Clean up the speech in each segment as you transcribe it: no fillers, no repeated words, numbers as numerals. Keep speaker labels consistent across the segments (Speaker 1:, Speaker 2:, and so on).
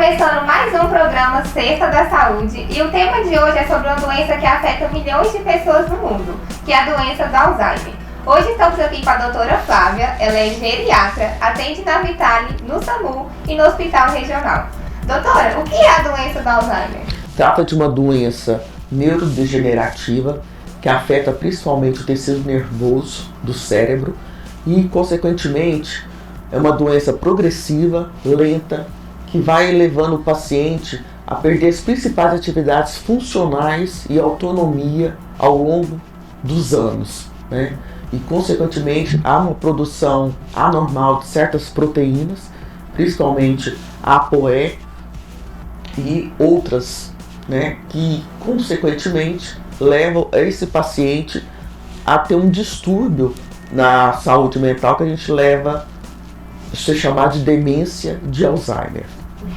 Speaker 1: começando mais um programa Sexta da Saúde e o tema de hoje é sobre uma doença que afeta milhões de pessoas no mundo, que é a doença do Alzheimer. Hoje estamos aqui com a doutora Flávia, ela é geriatra, atende na Vitale, no SAMU e no Hospital Regional. Doutora, o que é a doença do Alzheimer?
Speaker 2: Trata de uma doença neurodegenerativa que afeta principalmente o tecido nervoso do cérebro e, consequentemente, é uma doença progressiva, lenta, que vai levando o paciente a perder as principais atividades funcionais e autonomia ao longo dos anos, né? E, consequentemente, há uma produção anormal de certas proteínas, principalmente a ApoE e outras, né, que, consequentemente, levam esse paciente a ter um distúrbio na saúde mental que a gente leva a ser chamado de demência de Alzheimer.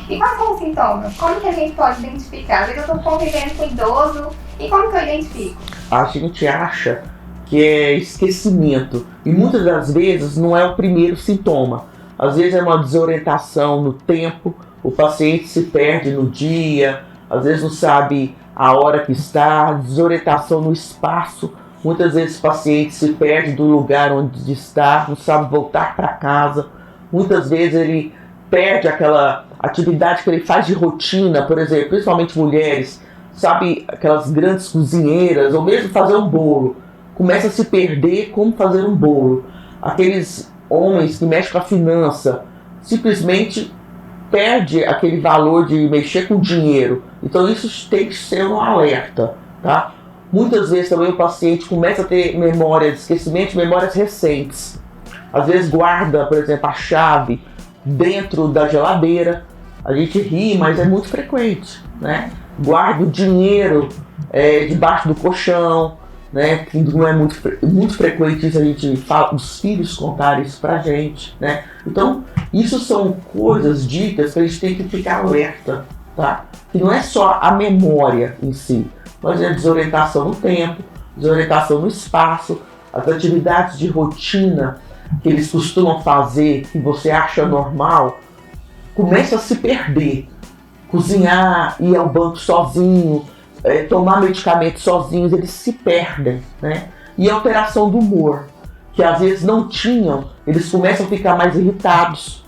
Speaker 1: E quais são os sintomas? Como que a gente pode identificar? Às vezes eu estou convivendo com idoso e como que eu identifico?
Speaker 2: A gente acha que é esquecimento e muitas das vezes não é o primeiro sintoma. Às vezes é uma desorientação no tempo, o paciente se perde no dia, às vezes não sabe a hora que está, desorientação no espaço. Muitas vezes o paciente se perde do lugar onde está, não sabe voltar para casa. Muitas vezes ele perde aquela atividade que ele faz de rotina, por exemplo, principalmente mulheres, sabe, aquelas grandes cozinheiras, ou mesmo fazer um bolo. Começa a se perder como fazer um bolo. Aqueles homens que mexem com a finança, simplesmente perde aquele valor de mexer com dinheiro. Então isso tem que ser um alerta, tá? Muitas vezes também o paciente começa a ter memórias de esquecimento, memórias recentes. Às vezes guarda, por exemplo, a chave dentro da geladeira. A gente ri, mas é muito frequente, né? Guarda o dinheiro debaixo do colchão, né? Que não é muito frequente isso, a gente fala, os filhos contarem isso pra gente, né? Então, isso são coisas, dicas que a gente tem que ficar alerta, tá? Que não é só a memória em si, mas é a desorientação no tempo, desorientação no espaço, as atividades de rotina que eles costumam fazer, que você acha normal, começa a se perder. Cozinhar, ir ao banco sozinho, tomar medicamentos sozinhos, eles se perdem, né? E a alteração do humor, que às vezes não tinham, eles começam a ficar mais irritados,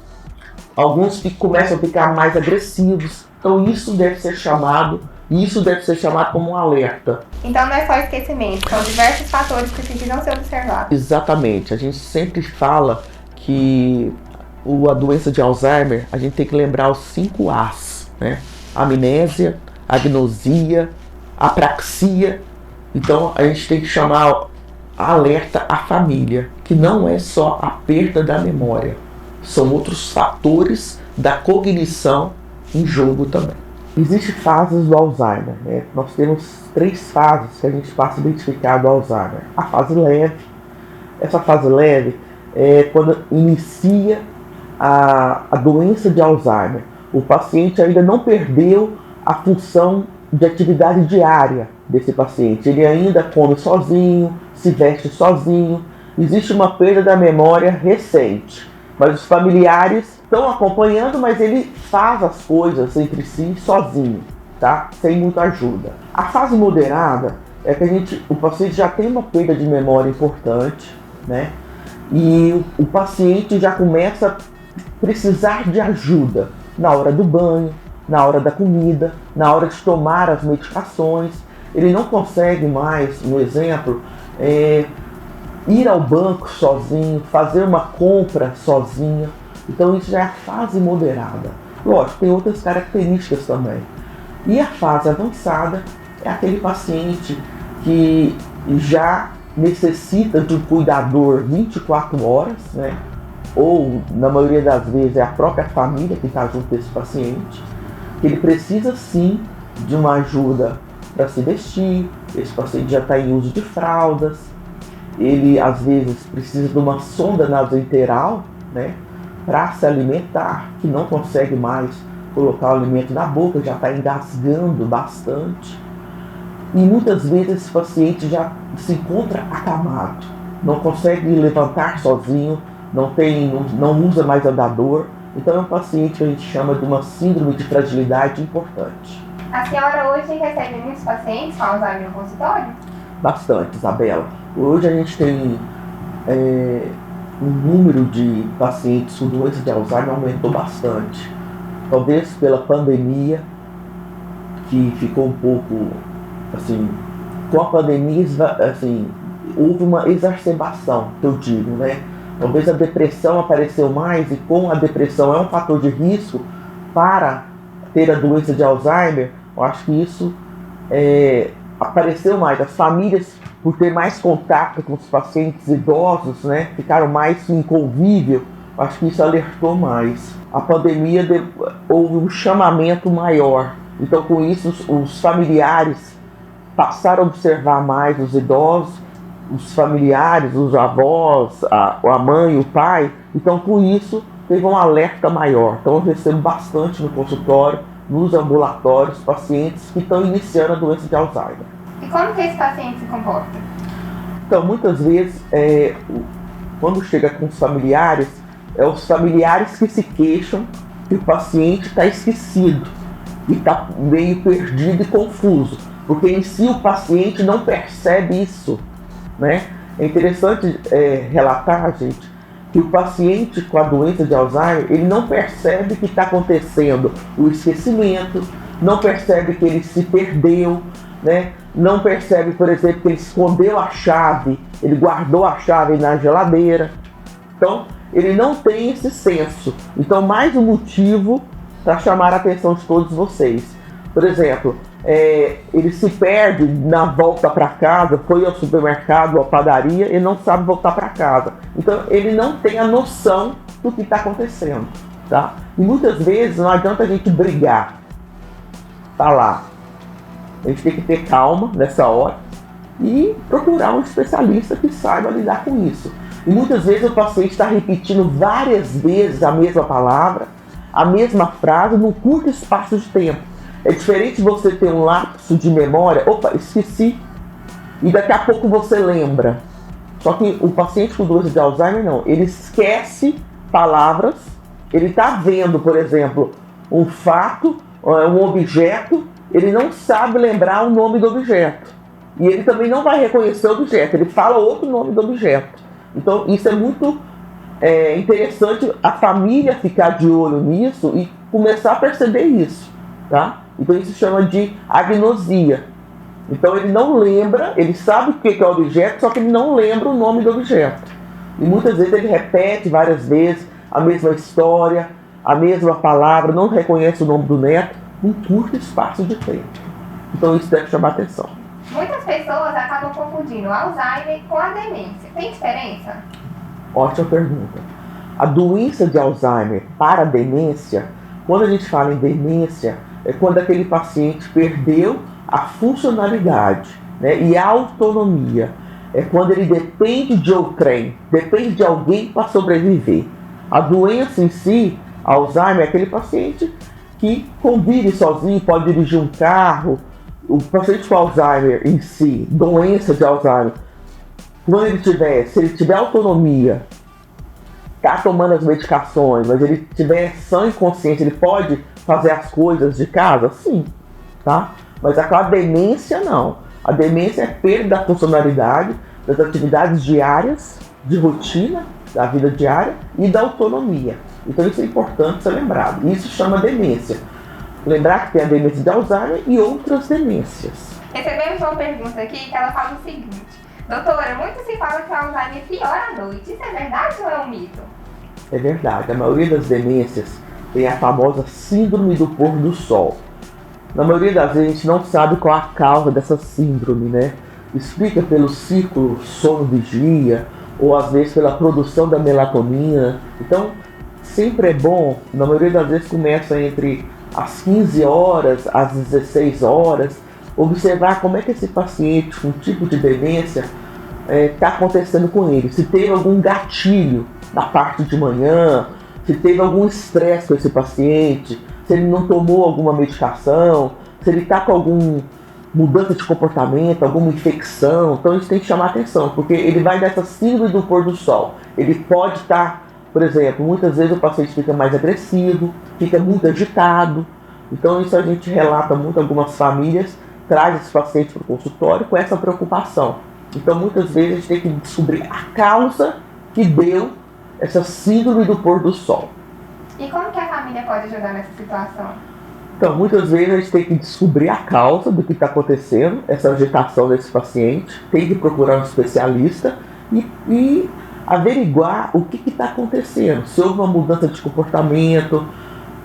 Speaker 2: alguns começam a ficar mais agressivos. Então isso deve ser chamado como um alerta.
Speaker 1: Então não é só esquecimento, são diversos fatores que precisam ser observados.
Speaker 2: Exatamente, a gente sempre fala que a doença de Alzheimer, a gente tem que lembrar os 5 A's, né? Amnésia, agnosia, apraxia. Então a gente tem que chamar alerta à família, que não é só a perda da memória, são outros fatores da cognição em jogo também. Existem fases do Alzheimer, né? Nós temos 3 fases que a gente passa a identificar do Alzheimer. A fase leve, essa fase leve é quando inicia a doença de Alzheimer. O paciente ainda não perdeu a função de atividade diária desse paciente. Ele ainda come sozinho, se veste sozinho. Existe uma perda da memória recente, mas os familiares estão acompanhando, mas ele faz as coisas entre si sozinho, tá? Sem muita ajuda. A fase moderada é que o paciente já tem uma perda de memória importante, né? E o paciente já começa a precisar de ajuda na hora do banho, na hora da comida, na hora de tomar as medicações. Ele não consegue mais, no exemplo, ir ao banco sozinho, fazer uma compra sozinho. Então isso já é a fase moderada. Lógico, tem outras características também. E a fase avançada é aquele paciente que já necessita de um cuidador 24 horas, né? Ou, na maioria das vezes, é a própria família que está junto desse paciente, que ele precisa sim de uma ajuda para se vestir. Esse paciente já está em uso de fraldas, ele às vezes precisa de uma sonda nasointeral, né, para se alimentar, que não consegue mais colocar o alimento na boca, já está engasgando bastante. E muitas vezes esse paciente já se encontra acamado, não consegue levantar sozinho, não usa mais andador, Então é um paciente que a gente chama de uma síndrome de fragilidade importante.
Speaker 1: A senhora hoje recebe muitos pacientes com Alzheimer no consultório?
Speaker 2: Bastante, Isabela. Hoje a gente tem o número de pacientes com doença de Alzheimer aumentou bastante. Talvez pela pandemia, que ficou um pouco, assim, com a pandemia, assim, houve uma exacerbação, que eu digo, né? Talvez a depressão apareceu mais, e com a depressão é um fator de risco para ter a doença de Alzheimer. Eu acho que isso apareceu mais. As famílias, por ter mais contato com os pacientes idosos, né, ficaram mais em convívio. Eu acho que isso alertou mais. A pandemia houve um chamamento maior. Então, com isso, os familiares passaram a observar mais os idosos, os familiares, os avós, a mãe, o pai. Então, com isso, teve um alerta maior. Então, eu recebo bastante no consultório, nos ambulatórios, pacientes que estão iniciando a doença de Alzheimer.
Speaker 1: E como que esse paciente se comporta?
Speaker 2: Então, muitas vezes, quando chega com os familiares que se queixam que o paciente está esquecido e está meio perdido e confuso, porque em si o paciente não percebe isso, né? É interessante relatar, gente, que o paciente com a doença de Alzheimer, ele não percebe que está acontecendo o esquecimento, não percebe que ele se perdeu, né? Não percebe, por exemplo, que ele escondeu a chave, ele guardou a chave na geladeira. Então, ele não tem esse senso. Então, mais um motivo para chamar a atenção de todos vocês. Por exemplo, ele se perde na volta para casa, foi ao supermercado ou à padaria, ele não sabe voltar para casa. Então, ele não tem a noção do que está acontecendo, tá? E muitas vezes não adianta a gente brigar. Tá lá. A gente tem que ter calma nessa hora e procurar um especialista que saiba lidar com isso. E muitas vezes o paciente está repetindo várias vezes a mesma palavra, a mesma frase, num curto espaço de tempo. É diferente você ter um lapso de memória, opa, esqueci, e daqui a pouco você lembra. Só que o paciente com doença de Alzheimer não, ele esquece palavras, ele está vendo, por exemplo, um fato, um objeto, ele não sabe lembrar o nome do objeto. E ele também não vai reconhecer o objeto, ele fala outro nome do objeto. Então isso é muito interessante a família ficar de olho nisso e começar a perceber isso, tá? Então isso chama de agnosia. Então ele não lembra, ele sabe o que é o objeto, só que ele não lembra o nome do objeto. E muitas vezes ele repete várias vezes a mesma história, a mesma palavra, não reconhece o nome do neto, num curto espaço de tempo. Então isso deve chamar atenção.
Speaker 1: Muitas pessoas acabam confundindo Alzheimer com a demência. Tem diferença?
Speaker 2: Ótima pergunta. A doença de Alzheimer para a demência, quando a gente fala em demência, é quando aquele paciente perdeu a funcionalidade, né, e a autonomia. É quando ele depende de outrem, depende de alguém para sobreviver. A doença em si, Alzheimer, é aquele paciente que convive sozinho, pode dirigir um carro. O paciente com Alzheimer em si, doença de Alzheimer, se ele tiver autonomia, tá tomando as medicações, mas ele tiver sã e consciente, ele pode fazer as coisas de casa? Sim, tá? Mas a demência não. A demência é perda da funcionalidade, das atividades diárias, de rotina, da vida diária e da autonomia. Então isso é importante ser lembrado. Isso chama demência. Lembrar que tem a demência de Alzheimer e outras demências.
Speaker 1: Recebemos uma pergunta aqui que ela fala o seguinte: doutora, muito se fala que o Alzheimer piora à noite. Isso é verdade ou é um mito?
Speaker 2: É verdade. A maioria das demências tem a famosa síndrome do pôr do sol. Na maioria das vezes a gente não sabe qual a causa dessa síndrome, né? Explica pelo ciclo sono-vigia ou às vezes pela produção da melatonina. Então, sempre é bom, na maioria das vezes começa entre às 15 horas, às 16 horas, observar como é que esse paciente com tipo de demência está acontecendo com ele. Se teve algum gatilho na parte de manhã, se teve algum estresse com esse paciente, se ele não tomou alguma medicação, se ele está com alguma mudança de comportamento, alguma infecção. Então isso tem que chamar atenção, porque ele vai nessa síndrome do pôr do sol. Ele pode estar, Por exemplo, muitas vezes o paciente fica mais agressivo, fica muito agitado. Então isso a gente relata muito, algumas famílias trazem esse paciente para o consultório com essa preocupação. Então muitas vezes a gente tem que descobrir a causa que deu essa síndrome do pôr do sol.
Speaker 1: E como que a família pode ajudar nessa situação?
Speaker 2: Então muitas vezes a gente tem que descobrir a causa do que está acontecendo, essa agitação desse paciente, tem que procurar um especialista e averiguar o que está acontecendo, se houve uma mudança de comportamento,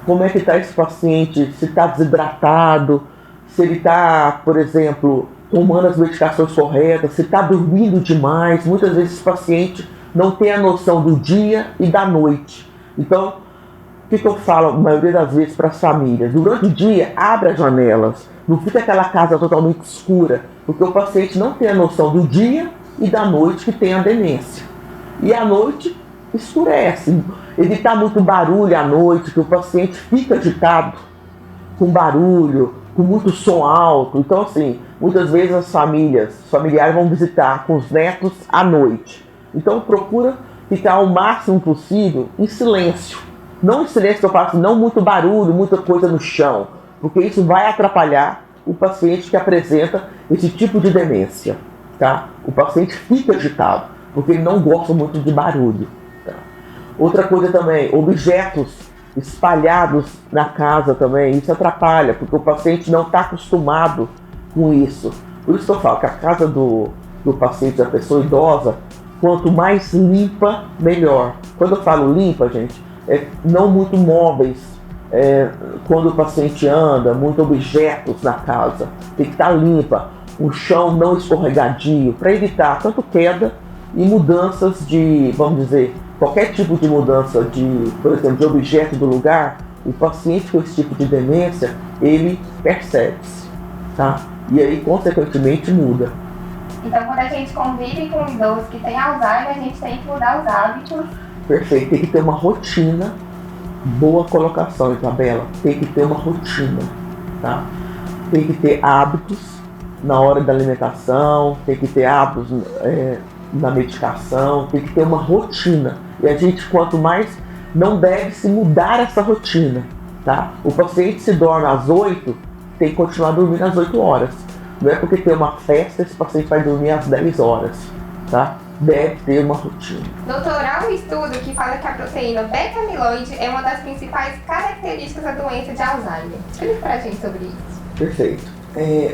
Speaker 2: como é que está esse paciente, se está desidratado, se ele está, por exemplo, tomando as medicações corretas, se está dormindo demais. Muitas vezes esse paciente não tem a noção do dia e da noite. Então, o que eu falo a maioria das vezes para as famílias? Durante o dia, abre as janelas, não fica aquela casa totalmente escura, porque o paciente não tem a noção do dia e da noite que tem a demência. E à noite escurece, evitar muito barulho à noite, que o paciente fica agitado, com barulho, com muito som alto. Então assim, muitas vezes os familiares vão visitar com os netos à noite. Então procura ficar o máximo possível em silêncio. Não em silêncio que eu faço, não muito barulho, muita coisa no chão, porque isso vai atrapalhar o paciente que apresenta esse tipo de demência, tá? O paciente fica agitado, porque ele não gosta muito de barulho. Tá? Outra coisa também, objetos espalhados na casa também, isso atrapalha, porque o paciente não está acostumado com isso. Por isso que eu falo que a casa do paciente, da pessoa idosa, quanto mais limpa, melhor. Quando eu falo limpa, gente, não muito móveis, quando o paciente anda, muitos objetos na casa, tem que estar limpa, o chão não escorregadio, para evitar tanto queda e mudanças de, vamos dizer, qualquer tipo de mudança de, por exemplo, de objeto do lugar. O paciente com esse tipo de demência, ele percebe-se, tá? E aí, consequentemente, muda.
Speaker 1: Então, quando a gente convive com um idoso que tem Alzheimer, a gente tem que mudar os hábitos.
Speaker 2: Perfeito, tem que ter uma rotina. Boa colocação, Isabela. Tem que ter uma rotina, tá? Tem que ter hábitos na hora da alimentação, tem que ter hábitos na medicação, tem que ter uma rotina. E a gente, quanto mais, não deve se mudar essa rotina, tá? O paciente se dorme às 8, tem que continuar dormindo às 8 horas. Não é porque tem uma festa, esse paciente vai dormir às 10 horas, tá? Deve ter uma rotina.
Speaker 1: Doutor, há um estudo que fala que a proteína beta-amiloide é uma das principais características da doença de Alzheimer. Explique pra gente sobre isso.
Speaker 2: Perfeito.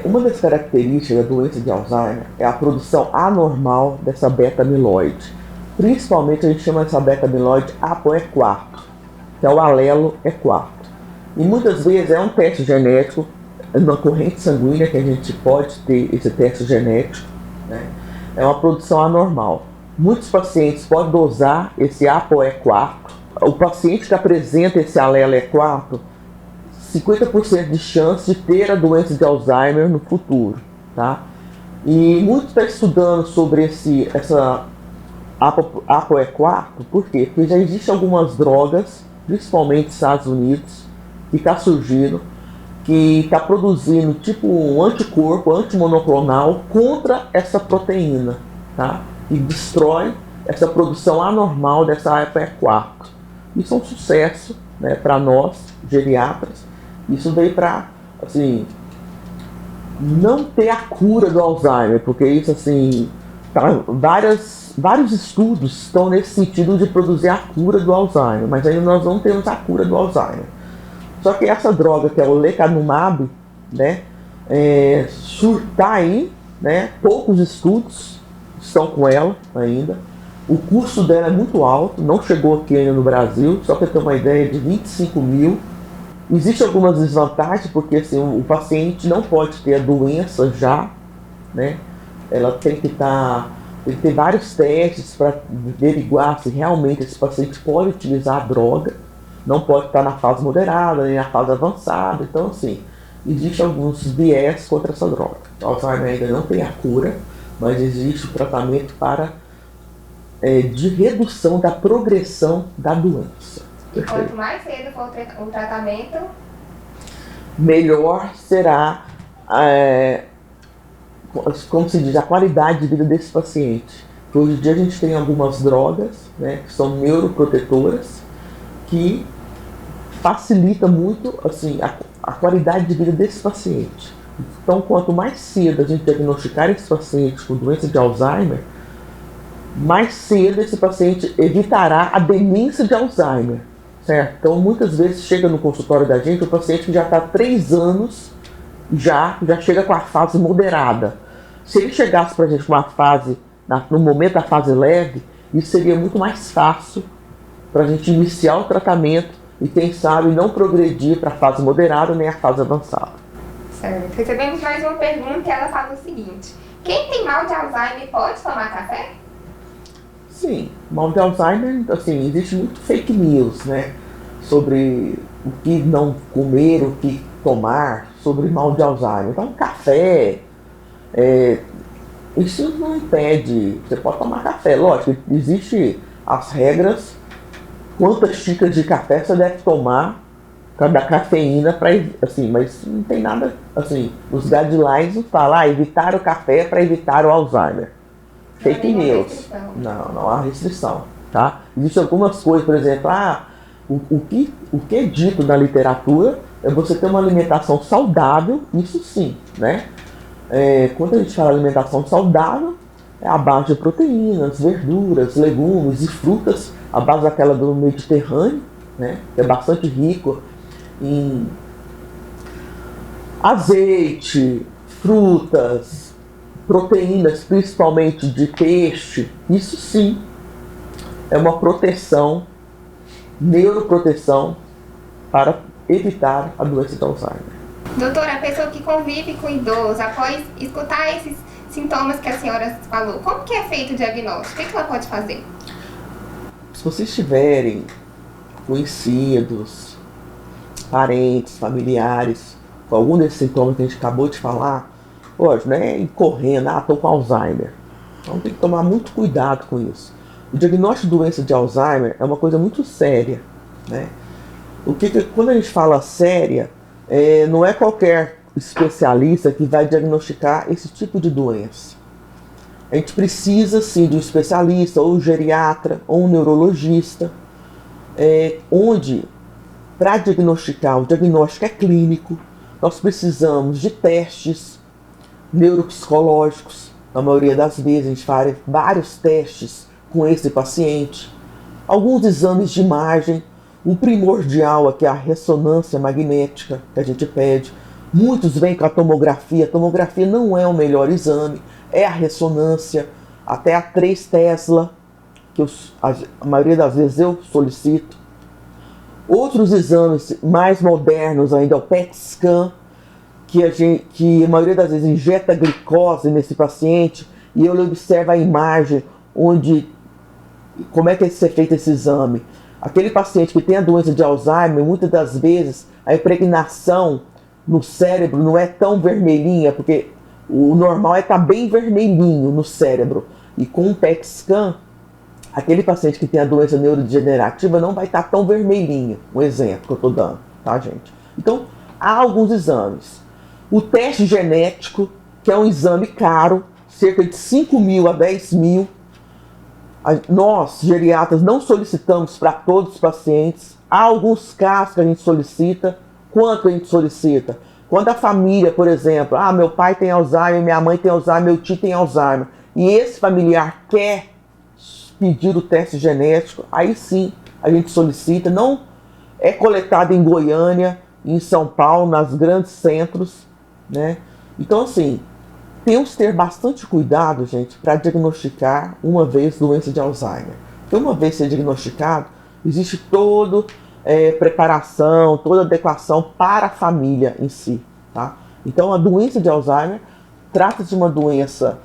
Speaker 2: Uma das características da doença de Alzheimer é a produção anormal dessa beta-amiloide. Principalmente a gente chama essa beta-amiloide ApoE4, que é o alelo E4. E muitas vezes é um teste genético, na corrente sanguínea que a gente pode ter esse teste genético, né? É uma produção anormal. Muitos pacientes podem dosar esse ApoE4. O paciente que apresenta esse alelo E4, 50% de chance de ter a doença de Alzheimer no futuro, tá? E muito está estudando sobre essa ApoE4, por quê? Porque já existem algumas drogas, principalmente nos Estados Unidos, que está surgindo, que está produzindo tipo um anticorpo antimonoclonal contra essa proteína, tá? E destrói essa produção anormal dessa ApoE4. Isso é um sucesso, né, para nós, geriatras. Isso veio para, assim, não ter a cura do Alzheimer, porque isso, assim, vários estudos estão nesse sentido de produzir a cura do Alzheimer, mas ainda nós não temos a cura do Alzheimer. Só que essa droga, que é o lecanemab, né, tá aí, né, poucos estudos estão com ela ainda. O custo dela é muito alto, não chegou aqui ainda no Brasil, só para ter uma ideia, de 25 mil. Existem algumas desvantagens, porque assim, o paciente não pode ter a doença já, né? Ela tem que ter vários testes para averiguar se realmente esse paciente pode utilizar a droga. Não pode estar na fase moderada, nem na fase avançada. Então, assim, existem alguns viés contra essa droga. O Alzheimer ainda não tem a cura, mas existe o tratamento de redução da progressão da doença.
Speaker 1: E quanto mais cedo for o tratamento,
Speaker 2: melhor será, como se diz, a qualidade de vida desse paciente. Hoje em dia a gente tem algumas drogas, né, que são neuroprotetoras, que facilita muito assim, a qualidade de vida desse paciente. Então, quanto mais cedo a gente diagnosticar esse paciente com doença de Alzheimer, mais cedo esse paciente evitará a demência de Alzheimer, certo? Então, muitas vezes chega no consultório da gente o paciente que já está há 3 anos, já chega com a fase moderada. Se ele chegasse para a gente com uma fase, no momento da fase leve, isso seria muito mais fácil para a gente iniciar o tratamento e, quem sabe, não progredir para a fase moderada nem a fase avançada.
Speaker 1: Certo. Recebemos mais uma pergunta e ela fala o seguinte: quem tem mal de Alzheimer pode tomar café?
Speaker 2: Sim, mal de Alzheimer, assim, existe muito fake news, né? Sobre o que não comer, o que tomar, sobre mal de Alzheimer. Então, café, isso não impede, você pode tomar café, lógico, existe as regras, quantas xícaras de café você deve tomar da cafeína, assim, mas não tem nada, assim, os guidelines falam, evitar o café para evitar o Alzheimer. Fake news. Não há restrição, tá? Existem algumas coisas, por exemplo, o que é dito na literatura é você ter uma alimentação saudável, isso sim, né? Quando a gente fala alimentação saudável, é a base de proteínas, verduras, legumes e frutas, a base daquela do Mediterrâneo, né? Que é bastante rico em azeite, frutas, proteínas, principalmente de peixe. Isso sim é uma proteção, neuroproteção, para evitar a doença de Alzheimer.
Speaker 1: Doutora, a pessoa que convive com idoso, após escutar esses sintomas que a senhora falou, como que é feito o diagnóstico? O que ela pode fazer?
Speaker 2: Se vocês tiverem conhecidos, parentes, familiares, com algum desses sintomas que a gente acabou de falar, hoje, né, ir correndo, estou com Alzheimer. Então tem que tomar muito cuidado com isso. O diagnóstico de doença de Alzheimer é uma coisa muito séria, né? Quando a gente fala séria, não é qualquer especialista que vai diagnosticar esse tipo de doença. A gente precisa sim de um especialista, ou um geriatra, ou um neurologista, onde, para diagnosticar, o diagnóstico é clínico, nós precisamos de testes neuropsicológicos. Na maioria das vezes a gente faz vários testes com esse paciente, alguns exames de imagem, o primordial aqui é a ressonância magnética que a gente pede. Muitos vêm com a tomografia não é o melhor exame, é a ressonância, até a 3 Tesla, que a maioria das vezes eu solicito. Outros exames mais modernos ainda é o PET scan, que a maioria das vezes injeta glicose nesse paciente e ele observa a imagem como é que é feito esse exame. Aquele paciente que tem a doença de Alzheimer, muitas das vezes a impregnação no cérebro não é tão vermelhinha, porque o normal é estar bem vermelhinho no cérebro. E com um PET scan, aquele paciente que tem a doença neurodegenerativa não vai estar tão vermelhinho. Um exemplo que eu estou dando, tá, gente? Então, há alguns exames. O teste genético, que é um exame caro, cerca de 5 mil a 10 mil. Nós, geriatras, não solicitamos para todos os pacientes. Há alguns casos que a gente solicita. Quanto a gente solicita? Quando a família, por exemplo, meu pai tem Alzheimer, minha mãe tem Alzheimer, meu tio tem Alzheimer, e esse familiar quer pedir o teste genético, aí sim a gente solicita. Não é coletado em Goiânia, em São Paulo, nos grandes centros, né? Então, assim, temos que ter bastante cuidado, gente, para diagnosticar uma vez doença de Alzheimer. Porque uma vez ser diagnosticado, existe toda preparação, toda adequação para a família em si, tá? Então, a doença de Alzheimer trata-se de uma doença,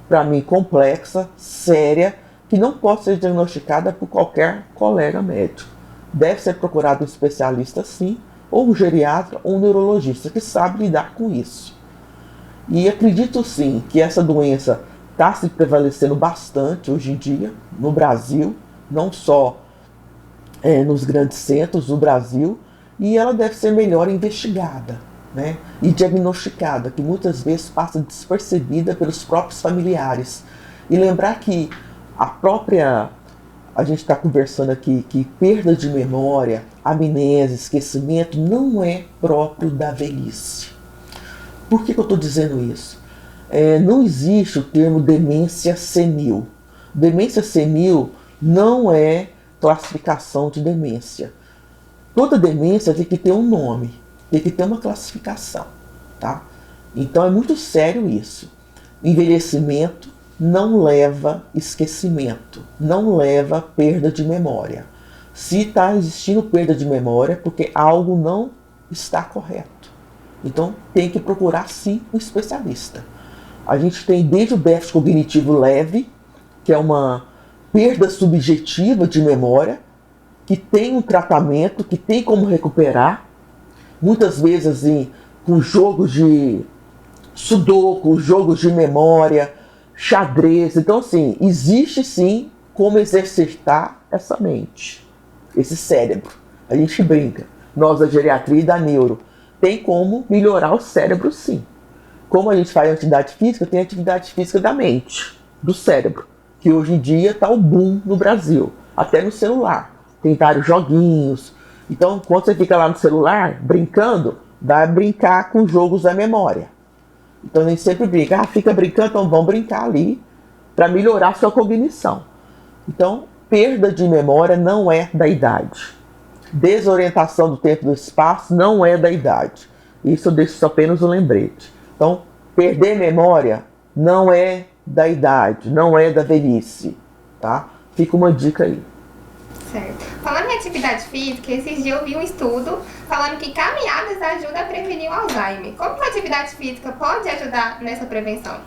Speaker 2: para mim, complexa, séria, que não pode ser diagnosticada por qualquer colega médico. Deve ser procurado um especialista, sim, ou um geriatra, ou um neurologista, que sabe lidar com isso. E acredito sim que essa doença está se prevalecendo bastante hoje em dia no Brasil, não só nos grandes centros do Brasil, e ela deve ser melhor investigada, né? E diagnosticada, que muitas vezes passa despercebida pelos próprios familiares. E lembrar que A gente está conversando aqui que perda de memória, amnésia, esquecimento não é próprio da velhice. Por que eu estou dizendo isso? Não existe o termo demência senil. Demência senil não é classificação de demência. Toda demência tem que ter um nome, tem que ter uma classificação, tá? Então é muito sério isso. Envelhecimento não leva esquecimento, não leva perda de memória. Se está existindo perda de memória, é porque algo não está correto. Então tem que procurar sim um especialista. A gente tem desde o déficit cognitivo leve, que é uma perda subjetiva de memória, que tem um tratamento, que tem como recuperar, muitas vezes com jogos de sudoku, jogos de memória, xadrez. Então, assim, existe sim como exercitar essa mente, esse cérebro. A gente brinca, nós da geriatria e da neuro, tem como melhorar o cérebro sim. Como a gente faz atividade física, tem atividade física da mente, do cérebro, que hoje em dia está o boom no Brasil, até no celular. Tem vários joguinhos. Então, quando você fica lá no celular, brincando, vai brincar com jogos da memória. Então, a gente sempre brinca. Fica brincando, então vamos brincar ali para melhorar a sua cognição. Então, perda de memória não é da idade. Desorientação do tempo e do espaço não é da idade. Isso eu deixo apenas um lembrete. Então, perder memória não é da idade, não é da velhice, tá? Fica uma dica aí.
Speaker 1: Certo. Falando em atividade física, esses dias eu vi um estudo falando que caminhadas ajudam a prevenir o Alzheimer. Como que a atividade física pode ajudar nessa prevenção?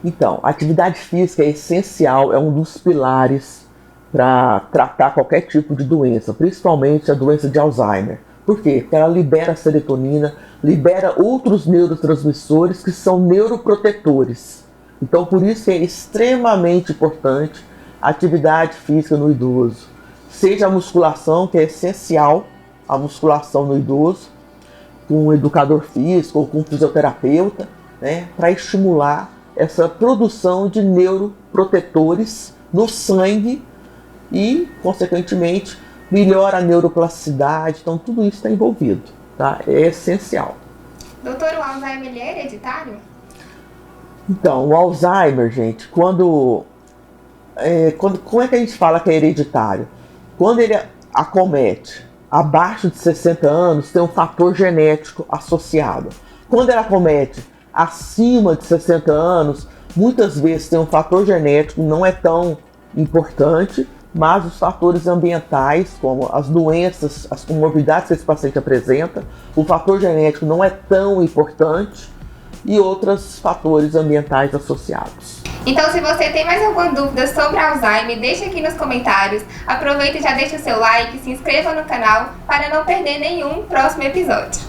Speaker 2: Então, a atividade física é essencial, é um dos pilares para tratar qualquer tipo de doença, principalmente a doença de Alzheimer. Por quê? Porque ela libera a serotonina, libera outros neurotransmissores que são neuroprotetores. Então, por isso é extremamente importante a atividade física no idoso. Seja a musculação, que é essencial, a musculação no idoso, com um educador físico ou com um fisioterapeuta, né, para estimular essa produção de neuroprotetores no sangue e, consequentemente, melhora a neuroplasticidade. Então, tudo isso está envolvido, tá? É essencial.
Speaker 1: Doutor, o Alzheimer ele é hereditário?
Speaker 2: Então, o Alzheimer, gente, como é que a gente fala que é hereditário? Quando ele acomete abaixo de 60 anos, tem um fator genético associado. Quando ele acomete acima de 60 anos, muitas vezes tem um fator genético, não é tão importante, mas os fatores ambientais, como as doenças, as comorbidades que esse paciente apresenta, o fator genético não é tão importante e outros fatores ambientais associados.
Speaker 1: Então, se você tem mais alguma dúvida sobre Alzheimer, deixa aqui nos comentários. Aproveita e já deixa o seu like, se inscreva no canal para não perder nenhum próximo episódio.